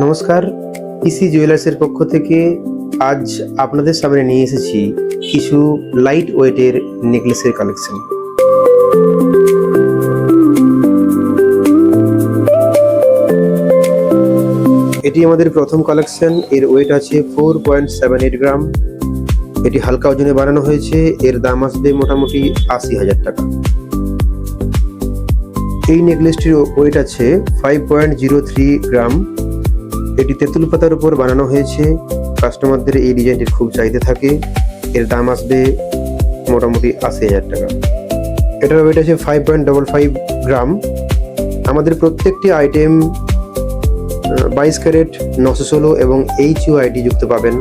নমস্কার, পিসি জুয়েলার্সের পক্ষ থেকে আজ আপনাদের সামনে নিয়ে এসেছি কিছু লাইট ওয়েটের নেকলেসের কালেকশন। এটি আমাদের প্রথম কালেকশন। এর ওয়েট আছে 4.78 গ্রাম। এটি হালকা ওজনে বানানো হয়েছে। এর দাম আসবে মোটামুটি 80,000 টাকা। এই নেকলেসটির ওয়েট আছে 5.03 গ্রাম। এটি তেঁতুল পাতার উপর বানানো হয়েছে। কাস্টমারদের এই ডিজাইনটির খুব চাহিদা থাকে। এর দাম আসবে মোটামুটি 80,000 টাকা। এটার ওয়েট আছে 5.55 গ্রাম। আমাদের প্রত্যেকটি আইটেম 22 ক্যারেট 916 এবং HUID যুক্ত পাবেন।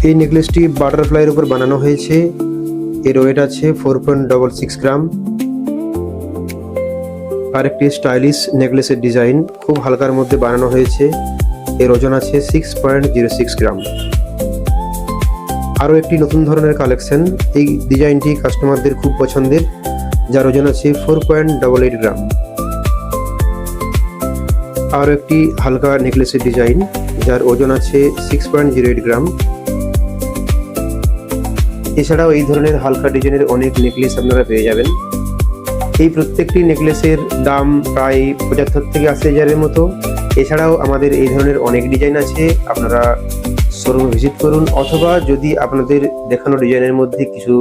এই নেকলেসটি বাটারফ্লাইয়ের উপর বানানো হয়েছে। এর ওয়েট আছে 4.66 গ্রাম। আর একটি স্টাইলিশ নেকলেসের ডিজাইন খুব হালকার মধ্যে বানানো হয়েছে। এর ওজন আছে 6.06 গ্রাম। আরও একটি নতুন ধরনের কালেকশন। এই ডিজাইনটি কাস্টমারদের খুব পছন্দের, যার ওজন আছে 4.88 গ্রাম। আরও একটি হালকা নেকলেসের ডিজাইন যার ওজন আছে 6.08 গ্রাম। এছাড়াও এই ধরনের হালকা ডিজাইনের অনেক নেকলেস আপনারা পেয়ে যাবেন। এই প্রত্যেকটি নেকলেসের দাম প্রায় 75 থেকে 80,000-এর মতো। এছাড়াও আমাদের এই ধরনের অনেক ডিজাইন আছে। আপনারা শোরুমে ভিজিট করুন, অথবা যদি আপনাদের দেখানো ডিজাইনের মধ্যে কিছু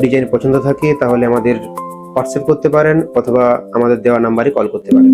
ডিজাইন পছন্দ থাকে তাহলে আমাদের হোয়াটসঅ্যাপ করতে পারেন, অথবা আমাদের দেওয়া নাম্বারে কল করতে পারেন।